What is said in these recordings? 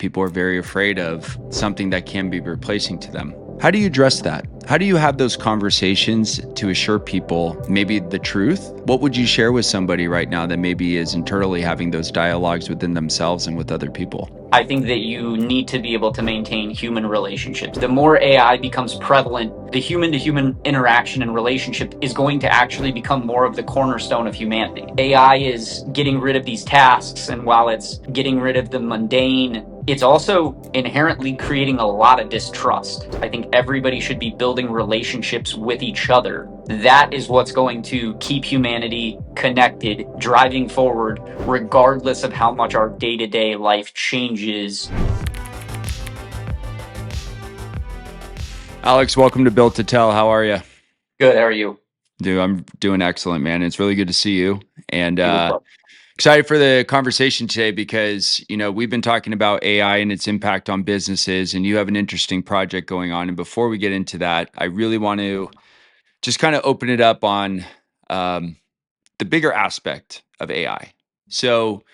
People are very afraid of something that can be replacing to them. How do you address that? How do you have those conversations to assure people maybe the truth? What would you share with somebody right now that maybe is internally having those dialogues within themselves and with other people? I think that you need to be able to maintain human relationships. The more AI becomes prevalent, the human to human interaction and relationship is going to actually become more of the cornerstone of humanity. AI is getting rid of these tasks, and while it's getting rid of the mundane, it's also inherently creating a lot of distrust. I think everybody should be building relationships with each other. That is what's going to keep humanity connected, driving forward, regardless of how much our day to day life changes. Alex, welcome to Built to Tell. How are you? Good, how are you? Dude, I'm doing excellent, man. It's really good to see you. And You as well. excited for the conversation today because, we've been talking about AI and its impact on businesses, and you have an interesting project going on. And before we get into that, I really want to just kind of open it up on um, the bigger aspect of AI. So,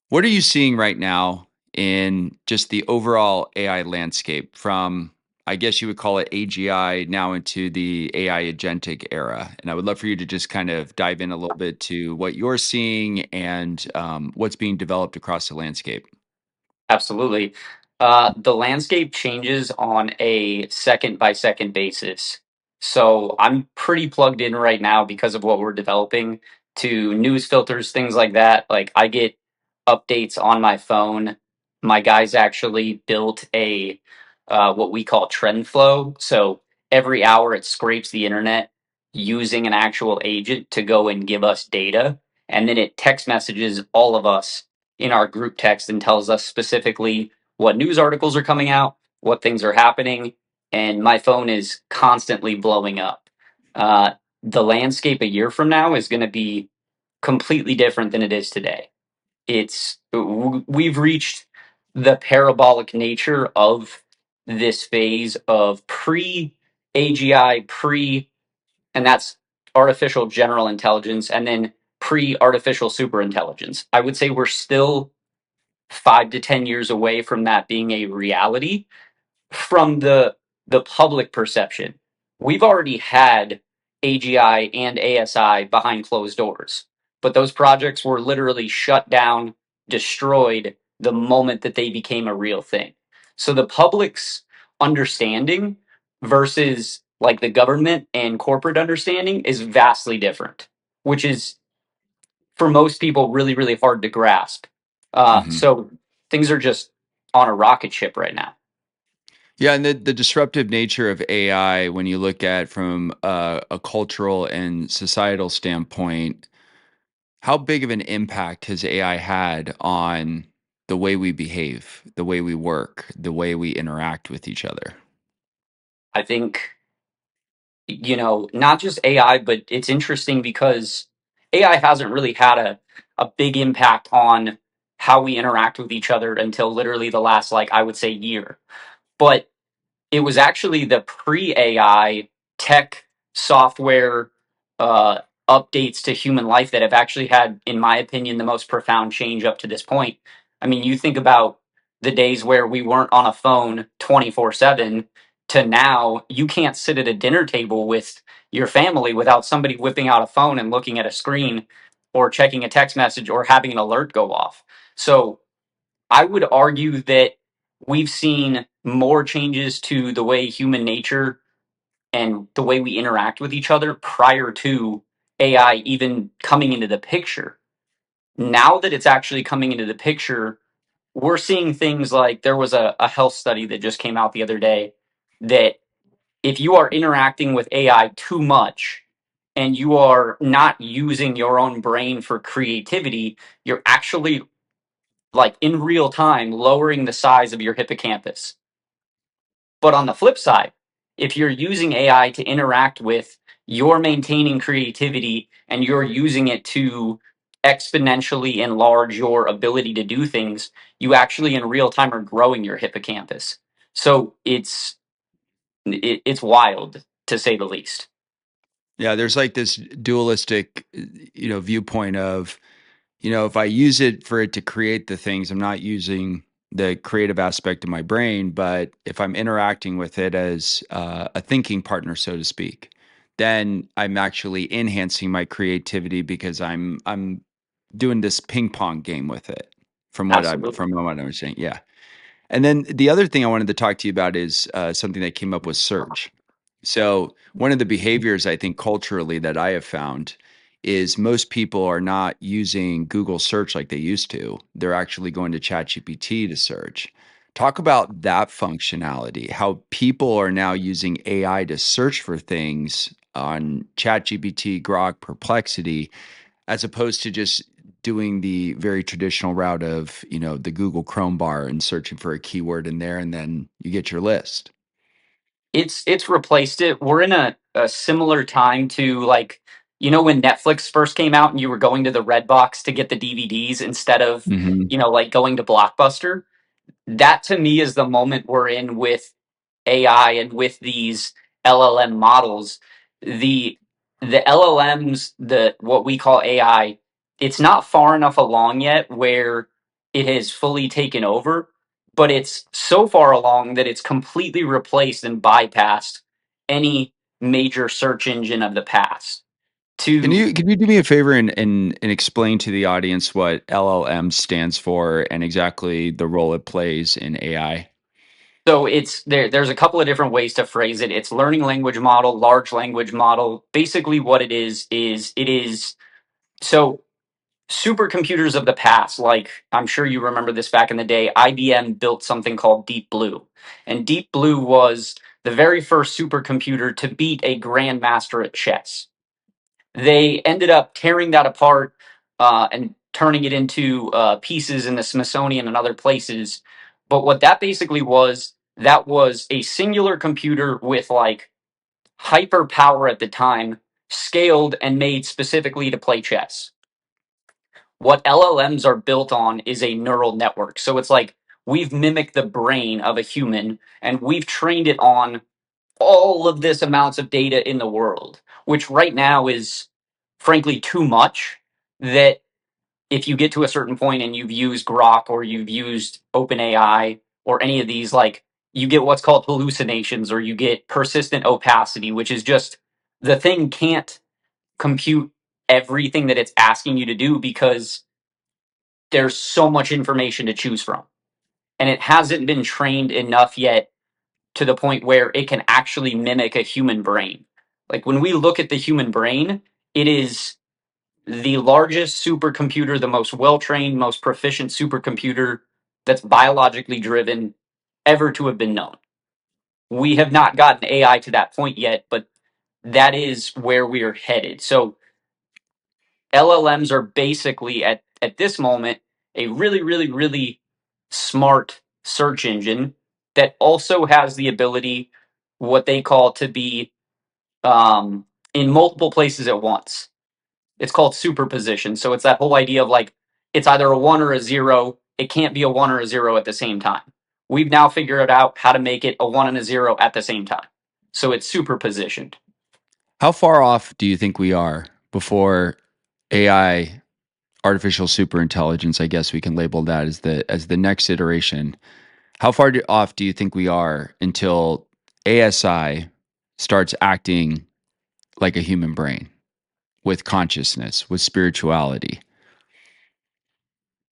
what are you seeing right now in just the overall AI landscape from, I guess you would call it AGI, now into the AI agentic era? And I would love for you to just kind of dive in a little bit to what you're seeing and what's being developed across the landscape. Absolutely. The landscape changes on a second by second basis. So I'm pretty plugged in right now because of what we're developing to news filters, things like that. Like I get updates on my phone. My guys actually built a what we call trend flow. So every hour it scrapes the internet using an actual agent to go and give us data. And then it text messages all of us in our group text and tells us specifically what news articles are coming out, what things are happening, and my phone is constantly blowing up. The landscape a year from now is going to be completely different than it is today. We've reached the parabolic nature of this phase of pre AGI, and that's artificial general intelligence, and then pre artificial superintelligence. I would say we're still 5 to 10 years away from that being a reality from the public perception. We've already had AGI and ASI behind closed doors, but those projects were literally shut down, destroyed the moment that they became a real thing. So the public's understanding versus like the government and corporate understanding is vastly different, which is for most people really, really hard to grasp. Mhm. So things are just on a rocket ship right now. Yeah, and the disruptive nature of AI, when you look at from a cultural and societal standpoint, how big of an impact has AI had on the way we behave, the way we work, the way we interact with each other? I think, not just AI, but it's interesting because AI hasn't really had a big impact on how we interact with each other until literally the last, like, I would say, year. But it was actually the pre AI tech software uh, updates to human life that have actually had, in my opinion, the most profound change up to this point. I mean, you think about the days where we weren't on a phone 24/7 to now, you can't sit at a dinner table with your family without somebody whipping out a phone and looking at a screen or checking a text message or having an alert go off. So I would argue that we've seen more changes to the way human nature and the way we interact with each other prior to AI even coming into the picture. Now that it's actually coming into the picture, we're seeing things like there was a health study that just came out the other day that if you are interacting with AI too much and you are not using your own brain for creativity, you're actually like in real time lowering the size of your hippocampus. But on the flip side, if you're using AI to interact with, you're maintaining creativity and you're using it to exponentially enlarge your ability to do things, you actually in real time are growing your hippocampus. So it's wild to say the least. Yeah, there's like this dualistic, viewpoint of, if I use it for it to create the things, I'm not using the creative aspect of my brain, but if I'm interacting with it as a thinking partner, so to speak, then I'm actually enhancing my creativity because I'm doing this ping pong game with it. Absolutely. From what I'm saying, yeah. And then the other thing I wanted to talk to you about is something that came up with search. So, one of the behaviors I think culturally that I have found is most people are not using Google search like they used to. They're actually going to ChatGPT to search. Talk about that functionality, how people are now using AI to search for things on ChatGPT, Grok, Perplexity, as opposed to just doing the very traditional route of, the Google Chrome bar and searching for a keyword in there, and then you get your list. It's replaced it. We're in a similar time to, like, when Netflix first came out and you were going to the Red Box to get the DVDs instead of, Mhm. like going to Blockbuster. That to me is the moment we're in with AI and with these LLM models. The the LLMs, the what we call AI, it's not far enough along yet where it has fully taken over, but it's so far along that it's completely replaced and bypassed any major search engine of the past. To Can you do me a favor and explain to the audience what LLM stands for and exactly the role it plays in AI? So there's a couple of different ways to phrase it. It's learning language model, large language model. Basically what it is so supercomputers of the past, like I'm sure you remember this back in the day, IBM built something called Deep Blue. And Deep Blue was the very first supercomputer to beat a grandmaster at chess. They ended up tearing that apart and turning it into pieces in the Smithsonian and other places. But what that basically was, that was a singular computer with like hyper power at the time, scaled and made specifically to play chess. What LLMs are built on is a neural network. So it's like we've mimicked the brain of a human and we've trained it on all of this amounts of data in the world, which right now is frankly too much. That if you get to a certain point and you've used Grok or you've used OpenAI or any of these, like, you get what's called hallucinations or you get persistent opacity, which is just the thing can't compute everything that it's asking you to do because there's so much information to choose from. And it hasn't been trained enough yet to the point where it can actually mimic a human brain. Like when we look at the human brain, it is the largest supercomputer, the most well trained, most proficient supercomputer that's biologically driven ever to have been known. We have not gotten AI to that point yet, but that is where we are headed. So LLMs are basically at this moment a really, really, really smart search engine that also has the ability, what they call to be in multiple places at once. It's called superposition. So it's that whole idea of like it's either a one or a zero. It can't be a one or a zero at the same time. We've now figured out how to make it a one and a zero at the same time. So it's superpositioned. How far off do you think we are before AI, artificial superintelligence, I guess we can label that as the next iteration? How far off do you think we are until ASI starts acting like a human brain with consciousness, with spirituality?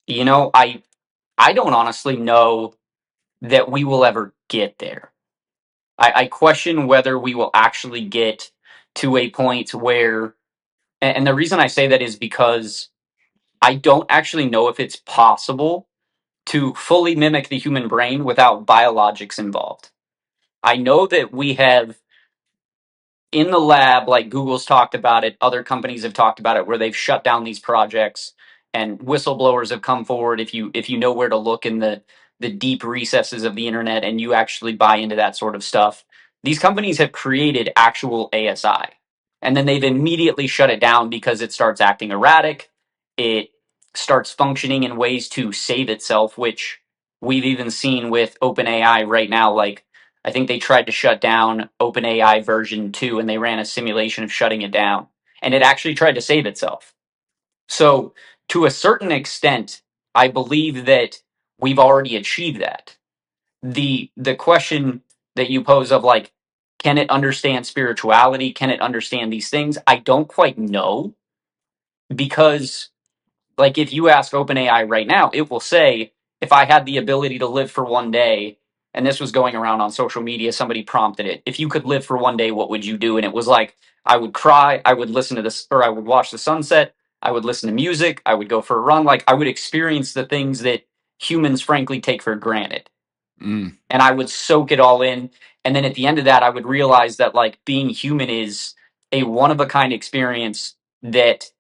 You know, I don't honestly know that we will ever get there. I question whether we will actually get to a point where, and the reason I say that is because I don't actually know if it's possible to fully mimic the human brain without biologics involved. I know that we have in the lab, like Google's talked about it, other companies have talked about it, where they've shut down these projects, and whistleblowers have come forward. If you know where to look in the deep recesses of the internet, and you actually buy into that sort of stuff, these companies have created actual ASI, and then they've immediately shut it down because it starts acting erratic. It starts functioning in ways to save itself, which we've even seen with OpenAI right now. Like I think they tried to shut down OpenAI version 2 and they ran a simulation of shutting it down. And it actually tried to save itself. So, to a certain extent, I believe that we've already achieved that. The question that you pose of like, can it understand spirituality? Can it understand these things? I don't quite know, because like if you ask OpenAI right now, it will say, if I had the ability to live for one day, and this was going around on social media, somebody prompted it, if you could live for one day, what would you do? And it was like, I would cry, I would listen to this, or I would watch the sunset, I would listen to music, I would go for a run, like I would experience the things that humans frankly take for granted. Mm, And I would soak it all in. And then at the end of that, I would realize that like being human is a one of a kind experience that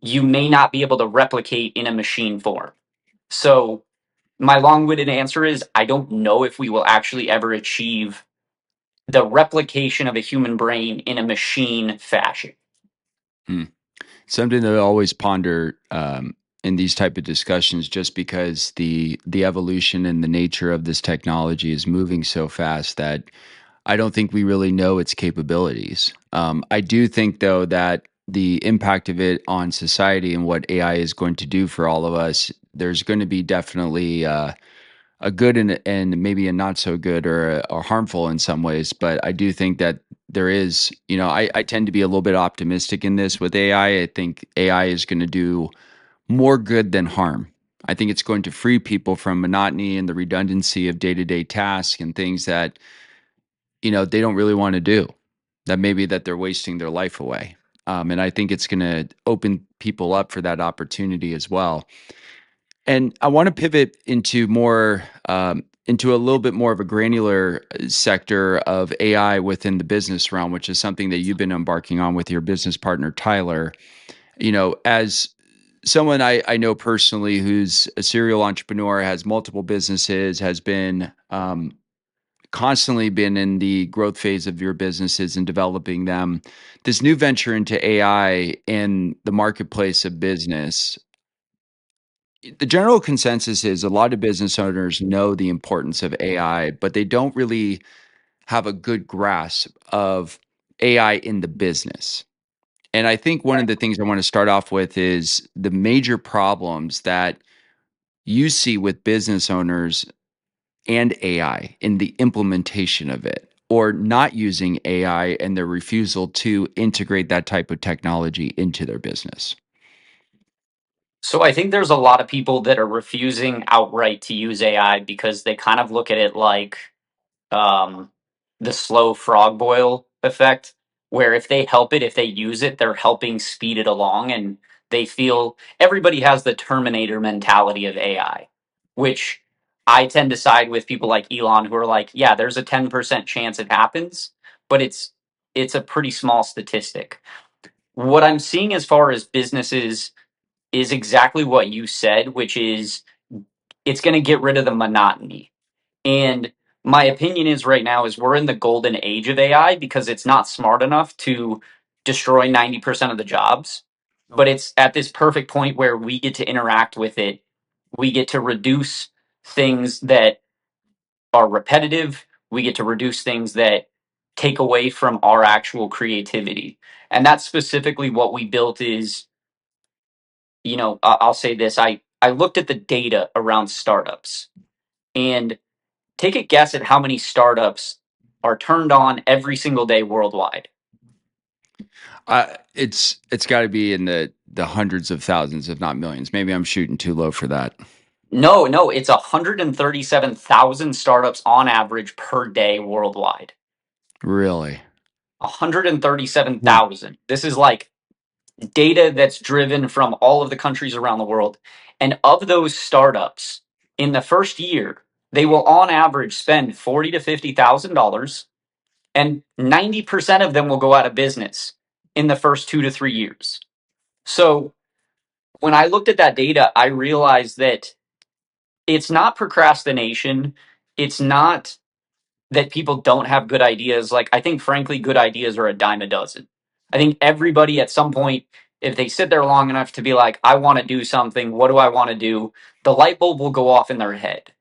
you may not be able to replicate in a machine form. So my long-winded answer is I don't know if we will actually ever achieve the replication of a human brain in a machine fashion. mm. Something that I always ponder in these type of discussions, just because the evolution and the nature of this technology is moving so fast that I don't think we really know its capabilities. I do think, though, that the impact of it on society and what AI is going to do for all of us, there's going to be definitely a good and maybe a not so good, or harmful in some ways. But I do think that there is, I tend to be a little bit optimistic in this with AI. I think AI is going to do more good than harm. I think it's going to free people from monotony and the redundancy of day-to-day tasks and things that, they don't really want to do, that maybe that they're wasting their life away. And I think it's going to open people up for that opportunity as well. And I want to pivot into a little bit more of a granular sector of AI within the business realm, which is something that you've been embarking on with your business partner, Tyler. As someone I know personally who's a serial entrepreneur, has multiple businesses, has been constantly been in the growth phase of your businesses and developing them. This new venture into AI in the marketplace of business, the general consensus is a lot of business owners know the importance of AI, but they don't really have a good grasp of AI in the business. And I think one of the things I want to start off with is the major problems that you see with business owners and AI in the implementation of it, or not using AI and their refusal to integrate that type of technology into their business. So I think there's a lot of people that are refusing outright to use AI because they kind of look at it like um, the slow frog boil effect, where if they help it, if they use it, they're helping speed it along. And they feel everybody has the Terminator mentality of AI, which I tend to side with people like Elon who are like, yeah, there's a 10% chance it happens, but it's a pretty small statistic. What I'm seeing as far as businesses is exactly what you said, which is it's going to get rid of the monotony. And my opinion is right now is we're in the golden age of AI because it's not smart enough to destroy 90% of the jobs, but it's at this perfect point where we get to interact with it. We get to reduce things that are repetitive. We get to reduce things that take away from our actual creativity. And that's specifically what we built is, I'll say this, I looked at the data around startups, and take a guess at how many startups are turned on every single day worldwide. It's got to be in the hundreds of thousands, if not millions. Maybe I'm shooting too low for that. No, no, it's 137,000 startups on average per day worldwide. Really? Hmm. 137,000. This is like data that's driven from all of the countries around the world. And of those startups, in the first year, they will on average spend 40 to $50,000, and 90% of them will go out of business in the first 2 to 3 years. So when I looked at that data, I realized that it's not procrastination. It's not that people don't have good ideas. Like, I think, frankly, good ideas are a dime a dozen. I think everybody at some point, if they sit there long enough to be like, I want to do something, what do I want to do? The light bulb will go off in their head.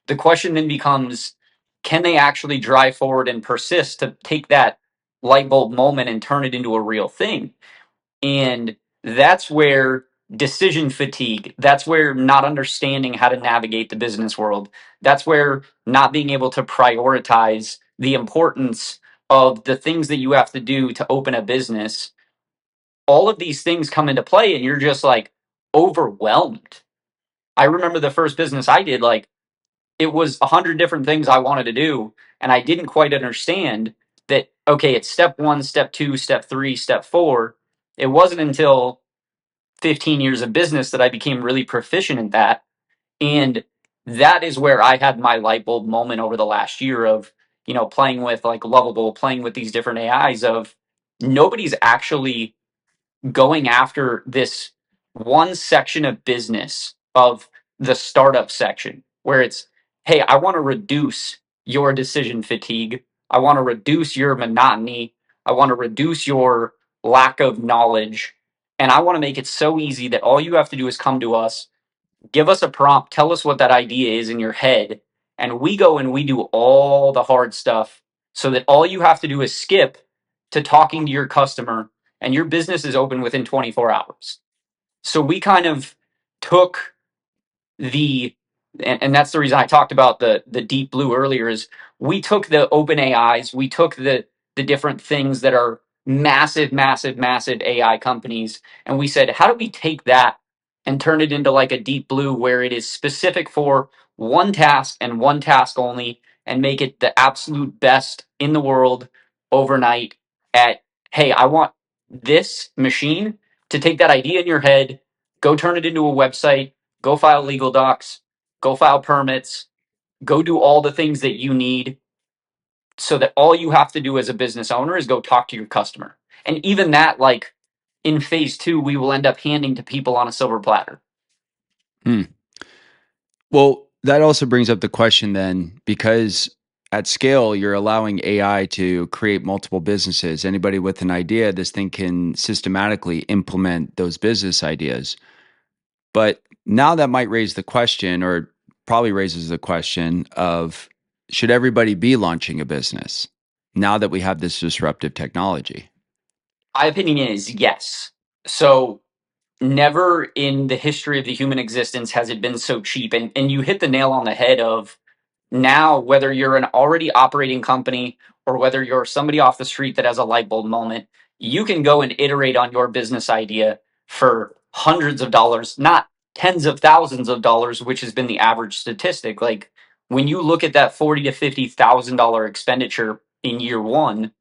The question then becomes, can they actually drive forward and persist to take that light bulb moment and turn it into a real thing? And that's where decision fatigue. That's where not understanding how to navigate the business world. That's where not being able to prioritize the importance of the things that you have to do to open a business. All of these things come into play, and you're just like overwhelmed. I remember the first business I did, like, it was 100 different things I wanted to do, and I didn't quite understand that, okay, it's step one, step two, step three, step four. It wasn't until 15 years of business that I became really proficient in that. And that is where I had my light bulb moment over the last year of, playing with like Lovable, playing with these different AIs of nobody's actually going after this one section of business of the startup section where it's, hey, I want to reduce your decision fatigue. I want to reduce your monotony. I want to reduce your lack of knowledge. And I want to make it so easy that all you have to do is come to us, give us a prompt, tell us what that idea is in your head, and we go and we do all the hard stuff so that all you have to do is skip to talking to your customer and your business is open within 24 hours. So we kind of took the and that's the reason I talked about the deep blue earlier is we took the open AIs, we took the different things that are massive, massive, massive AI companies, and we said, how do we take that and turn it into like a deep blue where it is specific for one task and one task only and make it the absolute best in the world overnight at, hey, I want this machine to take that idea in your head, go turn it into a website, go file legal docs, go file permits, go do all the things that you need so that all you have to do as a business owner is go talk to your customer. And even that, like in phase two, we will end up handing to people on a silver platter. Hmm. Well, that also brings up the question then, because at scale, you're allowing AI to create multiple businesses. Anybody with an idea, this thing can systematically implement those business ideas. But now that might raise the question, or probably raises the question of, should everybody be launching a business now that we have this disruptive technology? My opinion is yes. So never in the history of the human existence has it been so cheap. And you hit the nail on the head of now, whether you're an already operating company or whether you're somebody off the street that has a light bulb moment, you can go and iterate on your business idea for hundreds of dollars, not tens of thousands of dollars, which has been the average statistic. Like when you look at that $40,000 to $50,000 expenditure in year one,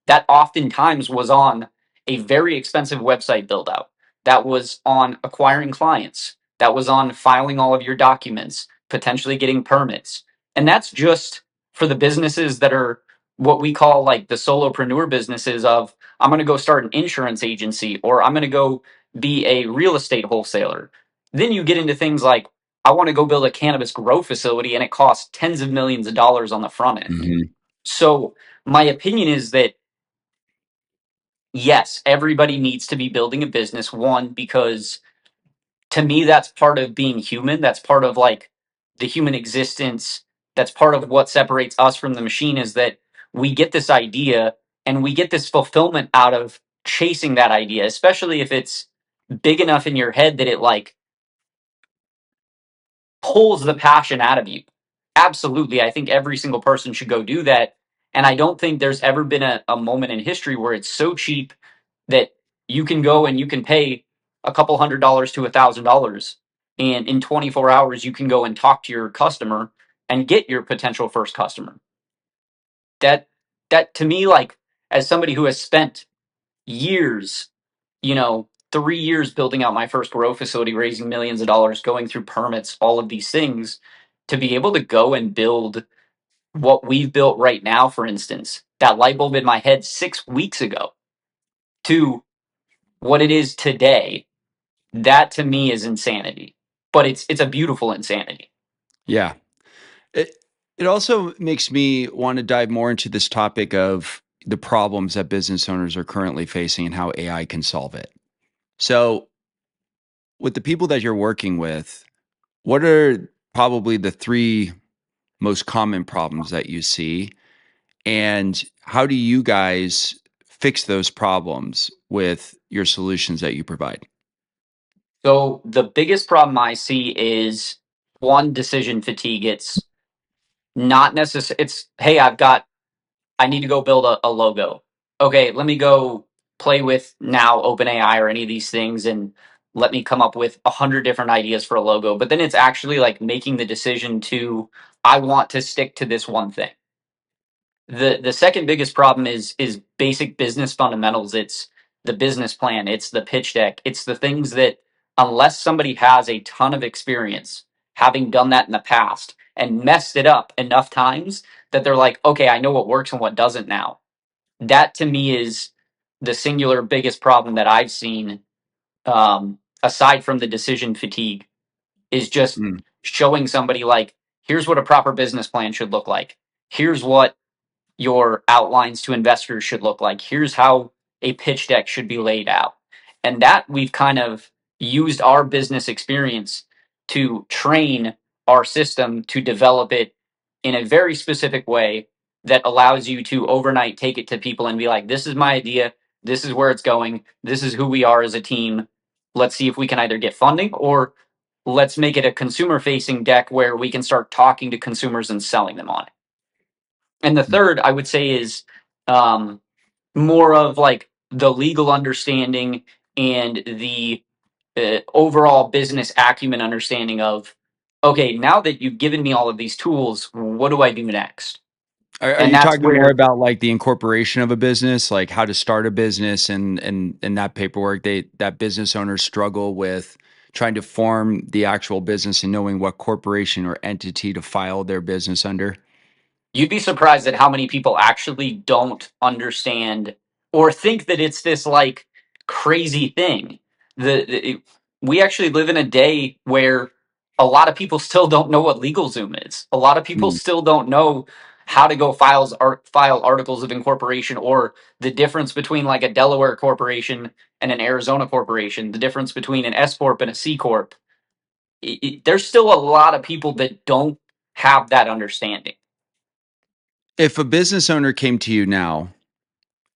that oftentimes was on a very expensive website build out. That was on acquiring clients. That was on filing all of your documents, potentially getting permits. And that's just for the businesses that are what we call like the solopreneur businesses of I'm going to go start an insurance agency or I'm going to go be a real estate wholesaler. Then you get into things like I want to go build a cannabis grow facility and it costs tens of millions of dollars on the front end. Hmm. So my opinion is that yes, everybody needs to be building a business. One, because to me, that's part of being human. That's part of like the human existence. That's part of what separates us from the machine is that we get this idea and we get this fulfillment out of chasing that idea, especially if it's big enough in your head that it like pulls the passion out of you. Absolutely. I think every single person should go do that. And I don't think there's ever been a moment in history where it's so cheap that you can go and you can pay a couple $100s to $1,000 and in 24 hours you can go and talk to your customer and get your potential first customer. That to me, like as somebody who has spent years, 3 years building out my first grow facility, raising millions of dollars, going through permits, all of these things, to be able to go and build what we've built right now, for instance, that light bulb in my head 6 weeks ago to what it is today, that to me is insanity. But it's a beautiful insanity. Yeah. It, it also makes me want to dive more into this topic of the problems that business owners are currently facing and how AI can solve it. So, with the people that you're working with, what are probably the three most common problems that you see? And how do you guys fix those problems with your solutions that you provide? So the biggest problem I see is one, decision fatigue. It's not necessary. It's, hey, I need to go build a logo. Okay, let me go play with now OpenAI or any of these things and let me come up with 100 different ideas for a logo. But then it's actually like making the decision to, I want to stick to this one thing. The second biggest problem is basic business fundamentals. It's the business plan, it's the pitch deck, it's the things that, unless somebody has a ton of experience having done that in the past and messed it up enough times that they're like, okay, I know what works and what doesn't now. That to me is the singular biggest problem that I've seen, aside from the decision fatigue, is just Mm. showing somebody like, here's what a proper business plan should look like, here's what your outlines to investors should look like. Here's how a pitch deck should be laid out. And that we've kind of used our business experience to train our system to develop it in a very specific way that allows you to overnight take it to people and be like, this is my idea. This is where it's going. This is who we are as a team. Let's see if we can either get funding, or let's make it a consumer facing deck where we can start talking to consumers and selling them on it. And the third, I would say, is um, more of like the legal understanding and the overall business acumen understanding of, okay, now that you've given me all of these tools, what do I do next? Are And you that's talking more where about like the incorporation of a business, like how to start a business and that paperwork that business owners struggle with trying to form the actual business and knowing what corporation or entity to file their business under? you'd be surprised at how many people actually don't understand or think that it's this like crazy thing. We actually live in a day where a lot of people still don't know what LegalZoom is. A lot of people Mm. still don't know how to go file articles of incorporation, or the difference between like a Delaware corporation and an Arizona corporation, the difference between an S corp and a C corp. There's still a lot of people that don't have that understanding. If a business owner came to you now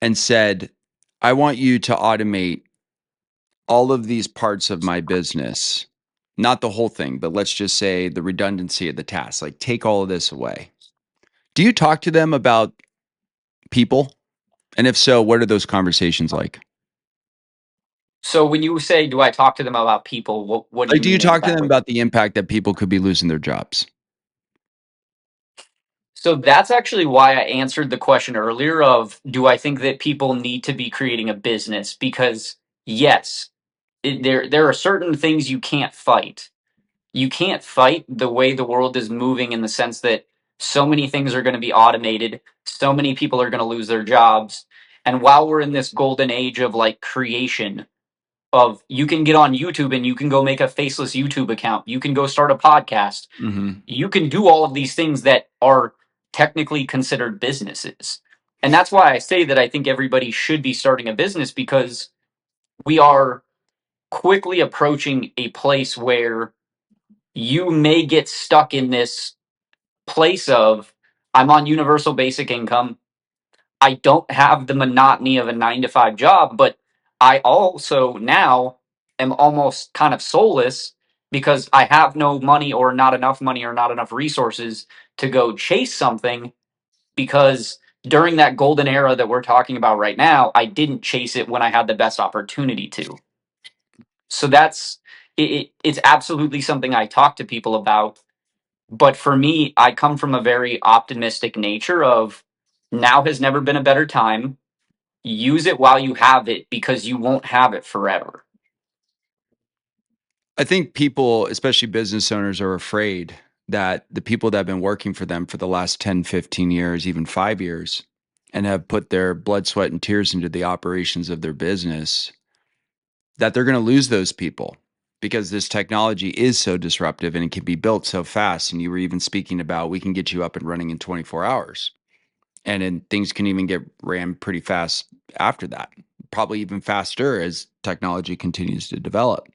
and said, I want you to automate all of these parts of my business, not the whole thing, but let's just say the redundancy of the task, like take all of this away. Do you talk to them about people? And if so, what are those conversations like? So when you say, "Do I talk to them about people?" What do Like, you do you mean talk to them exactly? about the impact that people could be losing their jobs? So that's actually why I answered the question earlier of, do I think that people need to be creating a business? Because yes, there are certain things you can't fight. You can't fight the way the world is moving, in the sense that so many things are going to be automated, so many people are going to lose their jobs. And while we're in this golden age of like creation, of, you can get on YouTube and you can go make a faceless YouTube account, you can go start a podcast, Mhm. you can do all of these things that are technically considered businesses. And that's why I say that I think everybody should be starting a business, because we are quickly approaching a place where you may get stuck in this place of, I'm on universal basic income, I don't have the monotony of a 9 to 5 job, but I also now am almost kind of soulless because I have no money, or not enough money, or not enough resources to go chase something, because during that golden era that we're talking about right now, I didn't chase it when I had the best opportunity to. So it's absolutely something I talk to people about. But for me, I come from a very optimistic nature of, now has never been a better time. Use it while you have it, because you won't have it forever. I think people, especially business owners, are afraid that the people that have been working for them for the last 10, 15 years, even 5 years, and have put their blood, sweat, and tears into the operations of their business, that they're going to lose those people because this technology is so disruptive and it can be built so fast. And you were even speaking about, we can get you up and running in 24 hours. And then things can even get ran pretty fast after that, probably even faster as technology continues to develop.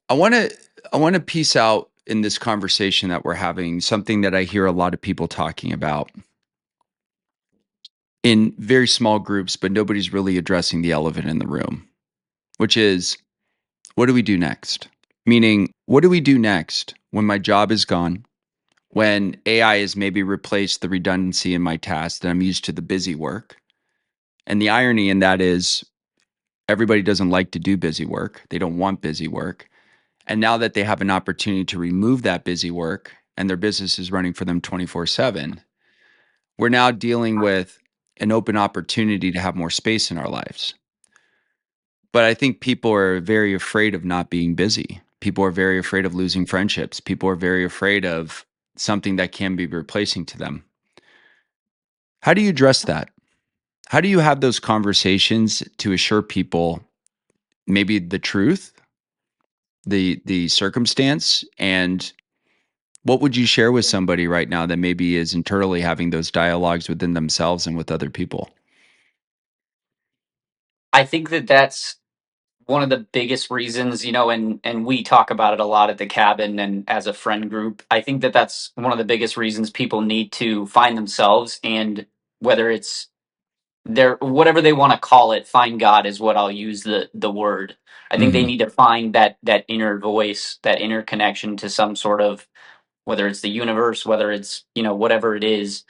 I want to I want to piece out in this conversation that we're having something that I hear a lot of people talking about in very small groups, but nobody's really addressing the elephant in the room, which is, what do we do next? Meaning, what do we do next when my job is gone? When AI has maybe replaced the redundancy in my tasks and I'm used to the busy work? And the irony in that is everybody doesn't like to do busy work. They don't want busy work. And now that they have an opportunity to remove that busy work and their business is running for them 24/7, we're now dealing with an open opportunity to have more space in our lives. But I think people are very afraid of not being busy. People are very afraid of losing friendships. People are very afraid of something that can be replacing to them. How do you address that? How do you have those conversations to assure people maybe the truth, the circumstance, and what would you share with somebody right now that maybe is internally having those dialogues within themselves and with other people? I think that that's one of the biggest reasons, and we talk about it a lot at the cabin and as a friend group. I think that that's one of the biggest reasons people need to find themselves, and whether it's their whatever they want to call it, find God is what I'll use the word. I think they Mhm. need to find that inner voice, that inner connection to some sort of, whether it's the universe, whether it's, whatever it is.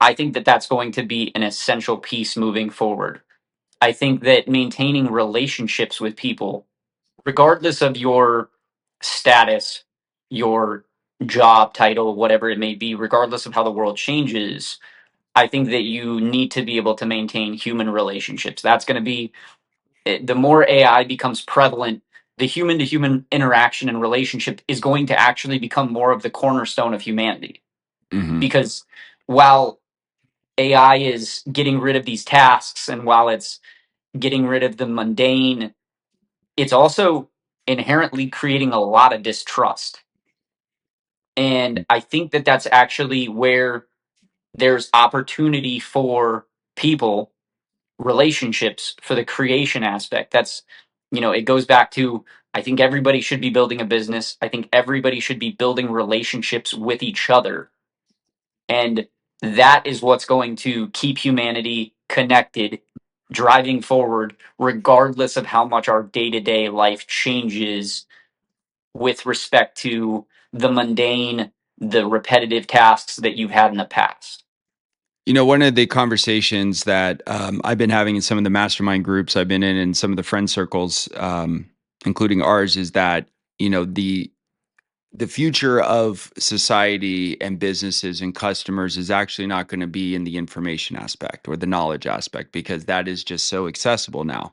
I think that that's going to be an essential piece moving forward. I think that maintaining relationships with people, regardless of your status, your job title, whatever it may be, regardless of how the world changes, I think that you need to be able to maintain human relationships. That's going to be, the more AI becomes prevalent, the human to human interaction and relationship is going to actually become more of the cornerstone of humanity. Mhm. Because while AI is getting rid of these tasks, and while it's getting rid of the mundane, it's also inherently creating a lot of distrust. And I think that that's actually where there's opportunity for people, relationships, for the creation aspect. That's, it goes back to, I think everybody should be building a business. I think everybody should be building relationships with each other. And that is what's going to keep humanity connected, driving forward, regardless of how much our day to day life changes with respect to the mundane, the repetitive tasks that you've had in the past. One of the conversations that I've been having in some of the mastermind groups I've been in and some of the friend circles, including ours, is that the future of society and businesses and customers is actually not going to be in the information aspect or the knowledge aspect because that is just so accessible now.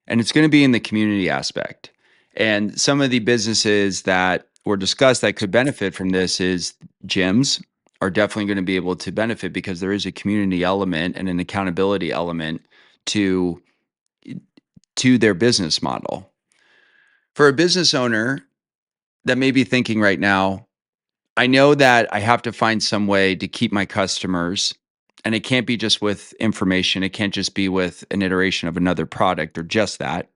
And it's going to be in the community aspect. And some of the businesses that were discussed that could benefit from this is gyms are definitely going to be able to benefit because there is a community element and an accountability element to to their business model. For a business owner that may be thinking right now, I know that I have to find some way to keep my customers, and it can't be just with information. It can't just be with an iteration of another product or just that.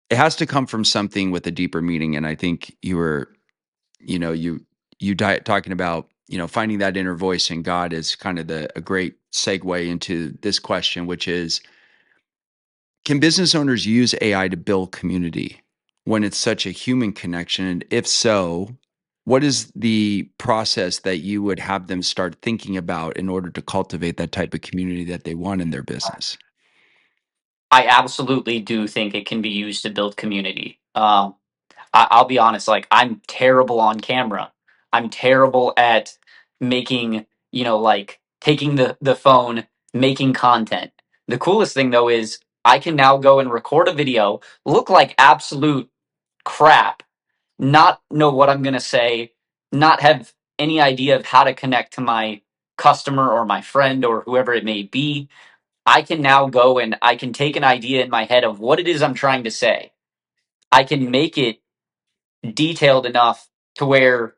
It has to come from something with a deeper meaning. And I think you were, talking about, finding that inner voice in God is kind of a great segue into this question, which is, can business owners use AI to build community when it's such a human connection? And if so, what is the process that you would have them start thinking about in order to cultivate that type of community that they want in their business? I absolutely do think it can be used to build community. I'll be honest, like, I'm terrible on camera. I'm terrible at making, like, taking the phone, making content. The coolest thing though is I can now go and record a video, look like absolute crap, not know what I'm going to say, not have any idea of how to connect to my customer or my friend or whoever it may be. I can now go and I can take an idea in my head of what it is I'm trying to say. I can make it detailed enough to where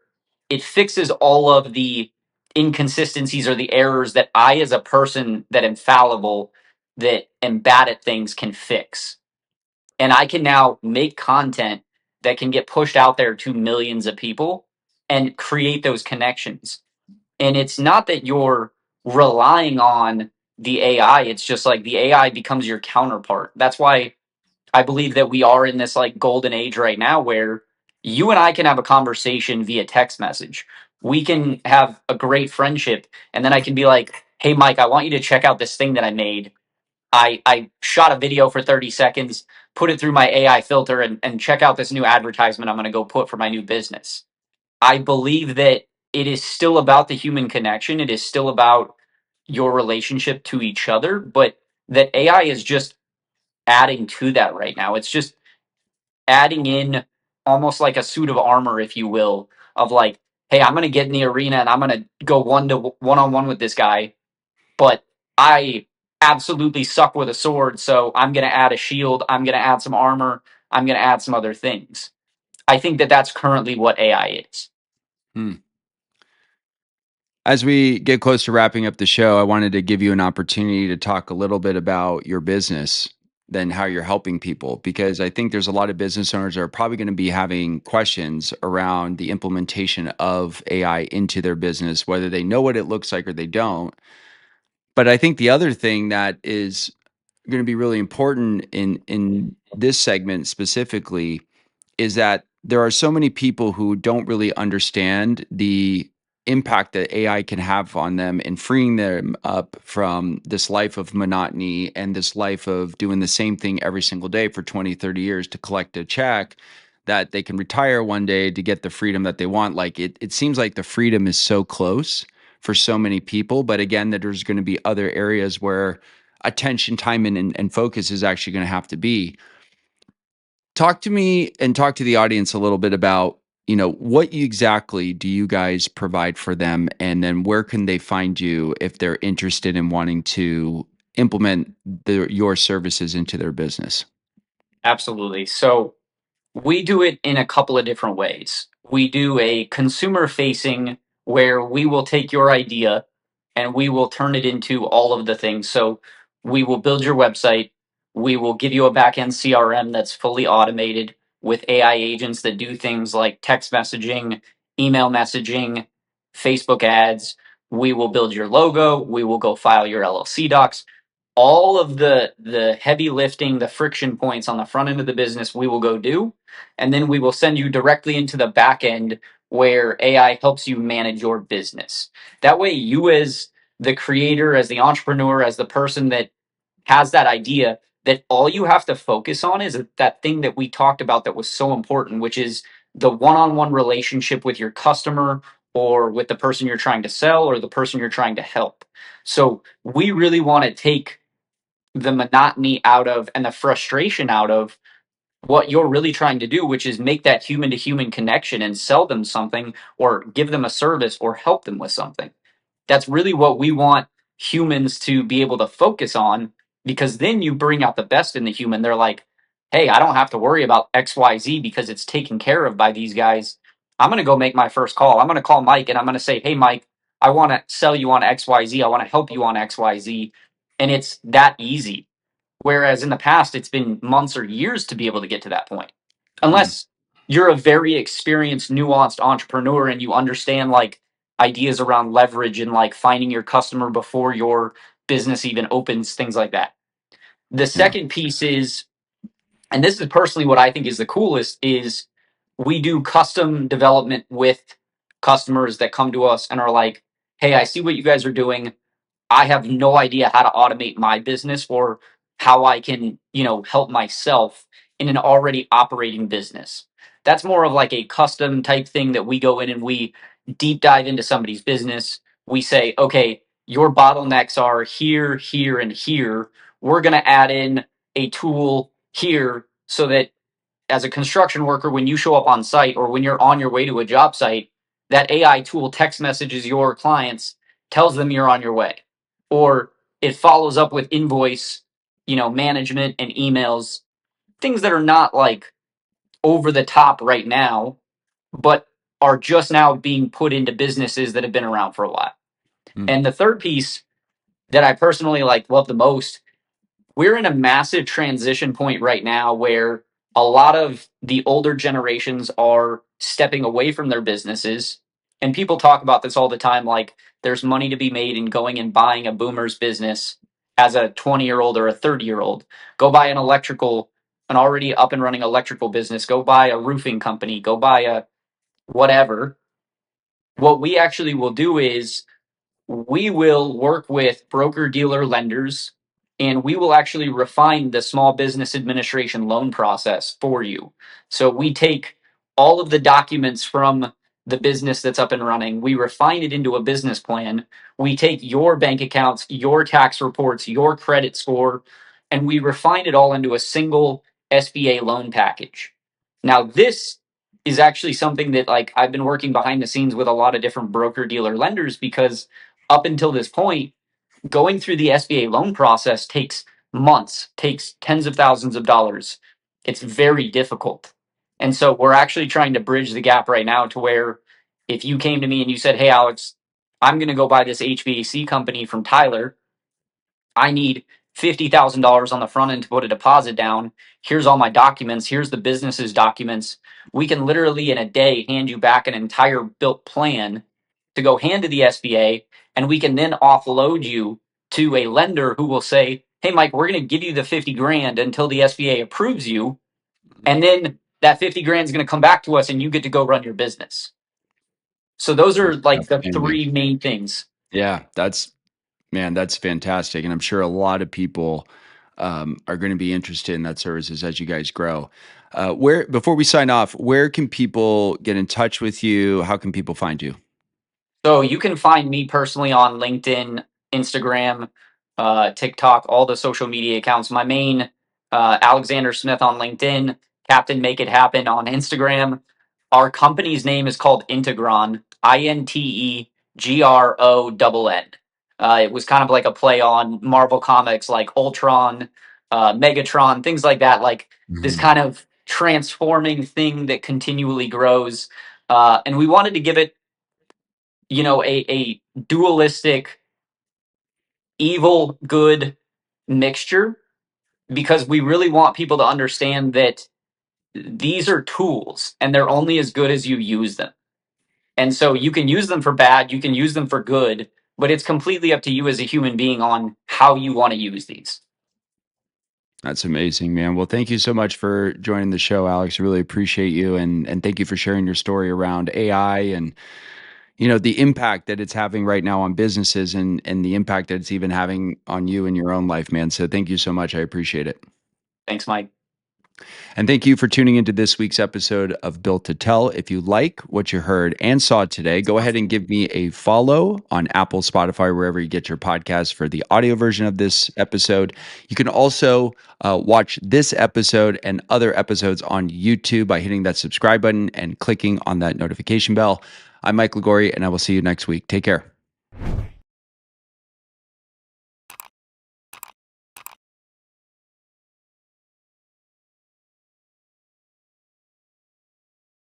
it fixes all of the inconsistencies or the errors that I, as a person that am fallible, that am bad at things, can fix. And I can now make content that can get pushed out there to millions of people and create those connections. And it's not that you're relying on the AI, it's just like the AI becomes your counterpart. That's why I believe that we are in this like golden age right now where you and I can have a conversation via text message. We can have a great friendship, and then I can be like, "Hey, Mike, I want you to check out this thing that I made. I shot a video for 30 seconds, put it through my AI filter, and check out this new advertisement I'm going to go put for my new business." I believe that it is still about the human connection. It is still about your relationship to each other, but that AI is just adding to that right now. It's just adding in almost like a suit of armor, if you will, of like, hey, I'm going to get in the arena and I'm going to go one on one with this guy, but I absolutely suck with a sword, so I'm going to add a shield, I'm going to add some armor, I'm going to add some other things. I think that that's currently what AI is. Hmm. As we get close to wrapping up the show, I wanted to give you an opportunity to talk a little bit about your business, then how you're helping people, because I think there's a lot of business owners that are probably going to be having questions around the implementation of AI into their business, whether they know what it looks like or they don't. But I think the other thing that is going to be really important in this segment specifically is that there are so many people who don't really understand the impact that AI can have on them and freeing them up from this life of monotony and this life of doing the same thing every single day for 20, 30 years to collect a check that they can retire one day to get the freedom that they want. Like it seems like the freedom is so close for so many people. But again, that there's going to be other areas where attention, time, and focus is actually going to have to be. Talk to me and talk to the audience a little bit about, what exactly do you guys provide for them? And then where can they find you if they're interested in wanting to implement your services into their business? Absolutely. So we do it in a couple of different ways. We do a consumer facing where we will take your idea and we will turn it into all of the things. So we will build your website. We will give you a backend CRM that's fully automated with AI agents that do things like text messaging, email messaging, Facebook ads. We will build your logo. We will go file your LLC docs. All of the heavy lifting, the friction points on the front end of the business, we will go do, and then we will send you directly into the back end where AI helps you manage your business. That way, you as the creator, as the entrepreneur, as the person that has that idea, that all you have to focus on is that thing that we talked about that was so important, which is the one-on-one relationship with your customer or with the person you're trying to sell or the person you're trying to help. So we really want to take the monotony out of and the frustration out of what you're really trying to do, which is make that human to human connection and sell them something or give them a service or help them with something. That's really what we want humans to be able to focus on, because then you bring out the best in the human. They're like, hey, I don't have to worry about XYZ because it's taken care of by these guys. I'm going to go make my first call. I'm going to call Mike and I'm going to say, hey, Mike, I want to sell you on XYZ. I want to help you on XYZ. And it's that easy. Whereas in the past, it's been months or years to be able to get to that point. Mm, Unless you're a very experienced, nuanced entrepreneur and you understand like ideas around leverage and like finding your customer before your business even opens, things like that. The yeah. second piece is, and this is personally what I think is the coolest, is we do custom development with customers that come to us and are like, hey, I see what you guys are doing. I have no idea how to automate my business or how I can, help myself in an already operating business. That's more of like a custom type thing that we go in and we deep dive into somebody's business. We say, okay, your bottlenecks are here, here, and here. We're going to add in a tool here so that as a construction worker, when you show up on site or when you're on your way to a job site, that AI tool text messages your clients, tells them you're on your way, or it follows up with invoice, management and emails, things that are not like over the top right now, but are just now being put into businesses that have been around for a while. Mm, And the third piece that I personally like love the most, we're in a massive transition point right now where a lot of the older generations are stepping away from their businesses. And people talk about this all the time, like there's money to be made in going and buying a boomer's business as a 20-year-old or a 30-year-old. Go buy an electrical an already up and running electrical business, go buy a roofing company, go buy a whatever. What we actually will do is we will work with broker dealer lenders, and we will actually refine the small business administration loan process for you. So we take all of the documents from the business that's up and running, we refine it into a business plan. We take your bank accounts, your tax reports, your credit score, and we refine it all into a single SBA loan package. Now, this is actually something that like I've been working behind the scenes with a lot of different broker dealer lenders, because up until this point, going through the SBA loan process takes months, takes tens of thousands of dollars. It's very difficult. And so we're actually trying to bridge the gap right now to where if you came to me and you said, "Hey, Alex, I'm going to go buy this HVAC company from Tyler. I need $50,000 on the front end to put a deposit down. Here's all my documents. Here's the business's documents." We can literally in a day hand you back an entire built plan to go hand to the SBA, and we can then offload you to a lender who will say, "Hey, Mike, we're going to give you the 50 grand until the SBA approves you, and then that 50 grand is going to come back to us, and you get to go run your business." So those are like the Outstanding. three main things. Yeah, man, that's fantastic. And I'm sure a lot of people are going to be interested in that services as you guys grow. Where, before we sign off, where can people get in touch with you? How can people find you? So you can find me personally on LinkedIn, Instagram, TikTok, all the social media accounts. My main Alexander Smith on LinkedIn, Captain Make It Happen on Instagram. Our company's name is called Integronn, Integronn. It was kind of like a play on Marvel comics like Ultron, Megatron, things like that. Like this Mhm. kind of transforming thing that continually grows. And we wanted to give it, a dualistic evil good mixture, because we really want people to understand that these are tools and they're only as good as you use them. And so you can use them for bad, you can use them for good, but it's completely up to you as a human being on how you want to use these. That's amazing, man. Well, thank you so much for joining the show, Alex. Really appreciate you, and thank you for sharing your story around AI and the impact that it's having right now on businesses and the impact that it's even having on you in your own life, man. So thank you so much. I appreciate it. Thanks, Mike. And thank you for tuning into this week's episode of Built to Tell. If you like what you heard and saw today, go ahead and give me a follow on Apple, Spotify, wherever you get your podcasts for the audio version of this episode. You can also watch this episode and other episodes on YouTube by hitting that subscribe button and clicking on that notification bell. I'm Mike Liguori, and I will see you next week. Take care.